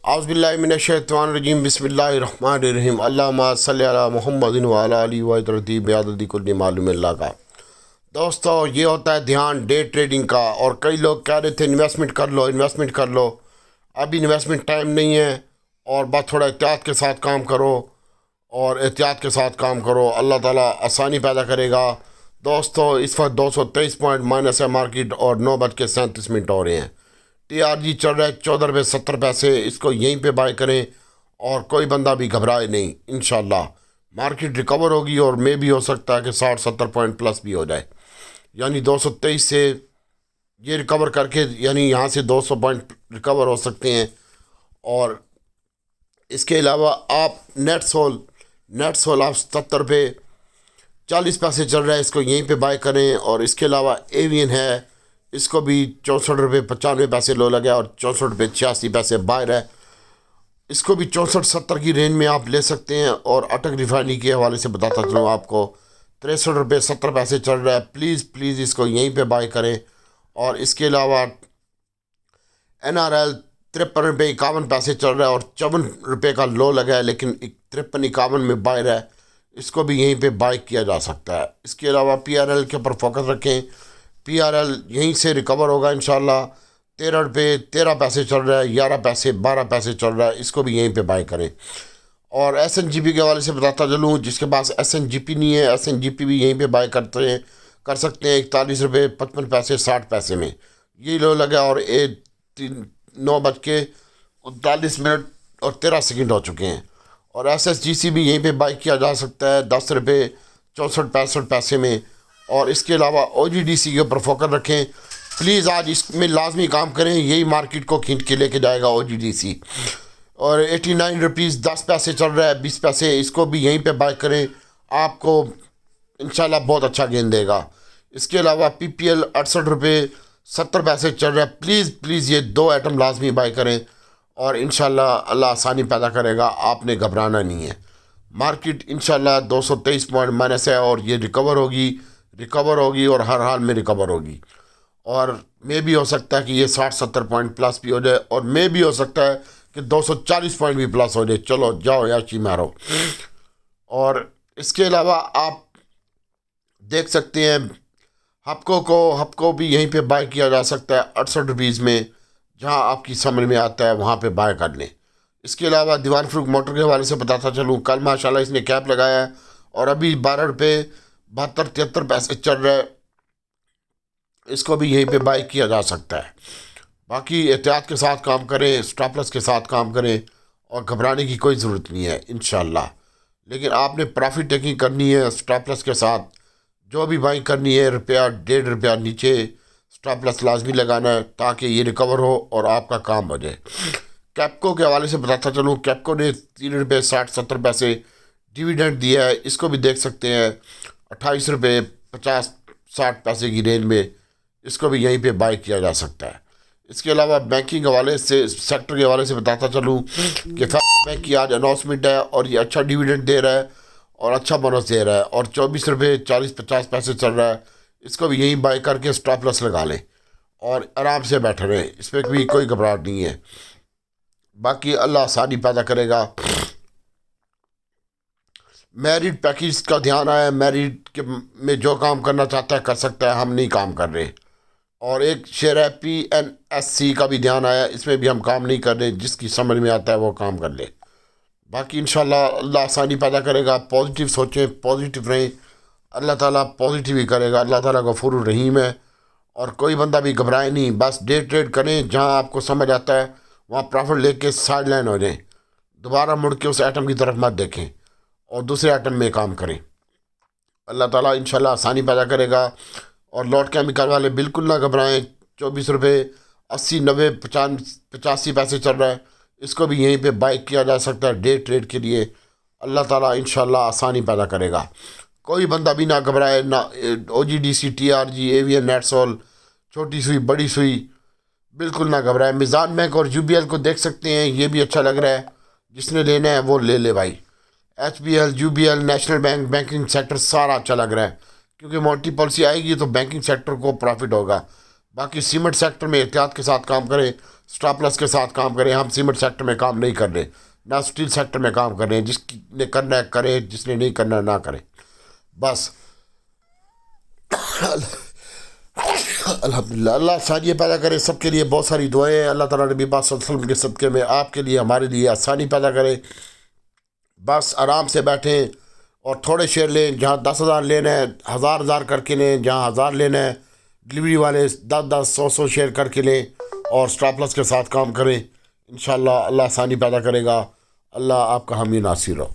اعوذ باللہ من الشیطان الرجیم بسم اللہ الرحمن الرحیم اللہم صلی علی محمد وعلی آلہ وصحبہ بعدد کل معلوم اللہ کا۔ دوستو یہ ہوتا ہے دھیان ڈے ٹریڈنگ کا، اور کئی لوگ کہہ رہے تھے انویسٹمنٹ کر لو، ابھی انویسٹمنٹ ٹائم نہیں ہے، اور بس تھوڑا احتیاط کے ساتھ کام کرو، اللہ تعالیٰ آسانی پیدا کرے گا۔ دوستو اس وقت 223 پوائنٹ مائنس ہے مارکیٹ، اور 9:37 ہو رہے ہیں۔ ٹی آر جی چل رہا ہے 14 روپے 70 پیسے، اس کو یہیں پہ بائی کریں، اور کوئی بندہ بھی گھبرائے نہیں، انشاءاللہ مارکیٹ ریکور ہوگی، اور میں بھی ہو سکتا ہے کہ 60-70 پوائنٹ پلس بھی ہو جائے، یعنی 223 سے یہ ریکور کر کے، یعنی یہاں سے 200 پوائنٹ ریکور ہو سکتے ہیں۔ اور اس کے علاوہ آپ نیٹ سول آپ 70 روپے 40 پیسے چل رہا ہے، اس کو یہیں پہ بائی کریں۔ اور اس کے علاوہ ایوین ہے، اس کو بھی 64 روپے 95 پیسے لو لگا، اور 64 روپے 86 پیسے بائر ہے، اس کو بھی 64-70 کی رینج میں آپ لے سکتے ہیں۔ اور اٹک ریفائنری کے حوالے سے بتاتا چلوں آپ کو 63 روپے 70 پیسے چل رہا ہے، پلیز اس کو یہیں پہ بائی کریں۔ اور اس کے علاوہ NRL 53 روپے 51 پیسے چل رہا ہے، اور 54 روپے کا لو لگا ہے، لیکن 53-51 میں بائر ہے، اس کو بھی یہیں پہ بائی کیا جا سکتا ہے۔ اس کے علاوہ PRL کے اوپر فوکس رکھیں، PRL یہیں سے ریکور ہوگا انشاءاللہ۔ 13 روپے 13 پیسے چل رہا ہے، 11 پیسے 12 پیسے چل رہا ہے، اس کو بھی یہیں پہ بائی کریں۔ اور SNGP کے حوالے سے بتاتا چلوں، جس کے پاس SNGP نہیں ہے، SNGP بھی یہیں پہ بائی کر سکتے ہیں 41 روپے 55 پیسے 60 پیسے میں، یہ لو لگا، اور 9:39 اور 13 سیکنڈ ہو چکے ہیں۔ اور SSGC بھی یہیں پہ بائی کیا جا سکتا ہے 10 روپے 64-65 پیسے میں۔ اور اس کے علاوہ OGDC کے اوپر فوکس رکھیں، پلیز آج اس میں لازمی کام کریں، یہی مارکیٹ کو کھینچ کے لے کے جائے گا OGDC۔ اور 89 روپیز 10 پیسے چل رہا ہے 20 پیسے، اس کو بھی یہیں پہ بائی کریں، آپ کو انشاءاللہ بہت اچھا گین دے گا۔ اس کے علاوہ PPL 68 روپے 70 پیسے چل رہا ہے، پلیز یہ 2 آئٹم لازمی بائی کریں، اور انشاءاللہ اللہ آسانی پیدا کرے گا، آپ نے گھبرانا نہیں ہے۔ مارکیٹ انشاءاللہ 223 پوائنٹ مائنس ہے، اور یہ ریکور ہوگی اور ہر حال میں ریکور ہوگی، اور میں بھی ہو سکتا ہے کہ یہ 60-70 پوائنٹ پلس بھی ہو جائے، اور میں بھی ہو سکتا ہے کہ 240 پوائنٹ بھی پلس ہو جائے۔ چلو جاؤ یاشی مارو۔ اور اس کے علاوہ آپ دیکھ سکتے ہیں ہپکو بھی یہیں پہ بائی کیا جا سکتا ہے 68 روپیز میں، جہاں آپ کی سمجھ میں آتا ہے وہاں پہ بائی کر لیں۔ اس کے علاوہ دیوان فروخت موٹر کے حوالے سے بتاتا چلوں، کل ماشاءاللہ اس نے کیپ لگایا ہے، اور ابھی 12 روپے 72-73 پیسے چل رہا ہے، اس کو بھی یہیں پہ بائی کیا جا سکتا ہے۔ باقی احتیاط کے ساتھ کام کریں، اسٹاپ لاس کے ساتھ کام کریں، اور گھبرانے کی کوئی ضرورت نہیں ہے انشاءاللہ۔ لیکن آپ نے پرافٹ ٹیکنگ کرنی ہے اسٹاپ لاس کے ساتھ، جو بھی بائی کرنی ہے 1.5 روپیہ نیچے اسٹاپ لاس لازمی لگانا ہے، تاکہ یہ ریکور ہو اور آپ کا کام ہو جائے۔ کیپکو کے حوالے سے بتاتا چلوں، کیپکو نے 3 روپے 60-70 پیسے ڈیویڈنڈ دیا ہے، اس کو بھی دیکھ سکتے ہیں 28 روپے 50-60 پیسے کی رینج میں، اس کو بھی یہیں پہ بائی کیا جا سکتا ہے۔ اس کے علاوہ بینکنگ حوالے سے سیکٹر کے حوالے سے بتاتا چلوں کہ فیڈرل بینک کی آج اناؤنسمنٹ ہے، اور یہ اچھا ڈیویڈنڈ دے رہا ہے اور اچھا بونس دے رہا ہے، اور 24 روپے 40-50 پیسے چل رہا ہے، اس کو بھی یہیں بائی کر کے اسٹاپ لاس لگا لیں، اور آرام سے بیٹھے رہیں، اس پہ بھی کوئی گھبراہٹ نہیں ہے۔ باقی اللہ آسانی پیدا کرے گا۔ میرٹ پیکیج کا دھیان آیا، میرٹ میں جو کام کرنا چاہتا ہے کر سکتا ہے، ہم نہیں کام کر رہے۔ اور ایک شیئر ہے PNSC کا بھی دھیان آیا، اس میں بھی ہم کام نہیں کر رہے، جس کی سمجھ میں آتا ہے وہ کام کر لے۔ باقی انشاءاللہ اللہ آسانی پیدا کرے گا، پازیٹیو سوچیں، پازیٹیو رہیں، اللہ تعالیٰ پازیٹیو ہی کرے گا، اللہ تعالیٰ غفور الرحیم ہے۔ اور کوئی بندہ بھی گھبرائے نہیں، بس ڈے ٹریڈ کریں، جہاں آپ کو سمجھ آتا ہے وہاں پرافٹ لے کے سائڈ لائن ہو جائیں، دوبارہ مڑ کے اس آئٹم کی طرف مت دیکھیں، اور دوسرے آئٹم میں کام کریں۔ اللہ تعالیٰ انشاءاللہ آسانی پیدا کرے گا۔ اور لوٹ کیمیکل والے بالکل نہ گھبرائیں، 24 روپے 80-90 85 پیسے چل رہا ہے، اس کو بھی یہیں پہ بائی کیا جا سکتا ہے ڈے ٹریڈ کے لیے۔ اللہ تعالیٰ انشاءاللہ آسانی پیدا کرے گا، کوئی بندہ بھی نہ گھبرائے، نہ OGDC TRG ایوین نیٹ سول چھوٹی سوئی بڑی سوئی بالکل نہ گھبرائے۔ میزان بینک اور UBL کو دیکھ سکتے ہیں، یہ بھی اچھا لگ رہا ہے، جس نے لینا ہے وہ لے لے بھائی۔ HBL UBL national bank banking sector سارا اچھا لگ رہا ہے، کیونکہ مونٹی پالیسی آئے گی تو بینکنگ سیکٹر کو پرافٹ ہوگا۔ باقی سیمنٹ سیکٹر میں احتیاط کے ساتھ کام کریں، اسٹاپ لاس کے ساتھ کام کریں. ہم سیمنٹ سیکٹر میں کام نہیں کر رہے، نہ اسٹیل سیکٹر میں کام کر رہے ہیں. جس نے کرنا ہے کرے، جس نے نہیں کرنا ہے نہ کرے. بس الحمدللہ. اللہ آسانی پیدا کرے سب کے لیے. بہت ساری دعائیں ہیں. اللہ تعالیٰ نبی پاک صلی اللہ علیہ وسلم کے صدقے میں آپ کے لیے ہمارے لیے آسانی پیدا کرے. بس آرام سے بیٹھیں اور تھوڑے شیئر لیں. جہاں 10,000 لینا ہے 1,000 کر کے لیں. جہاں 1,000 لینا ہے ڈلیوری والے 10 100 شیئر کر کے لیں اور اسٹاپ لاس کے ساتھ کام کریں. انشاءاللہ اللہ آسانی پیدا کرے گا. اللہ آپ کا حامی ناصر ہو.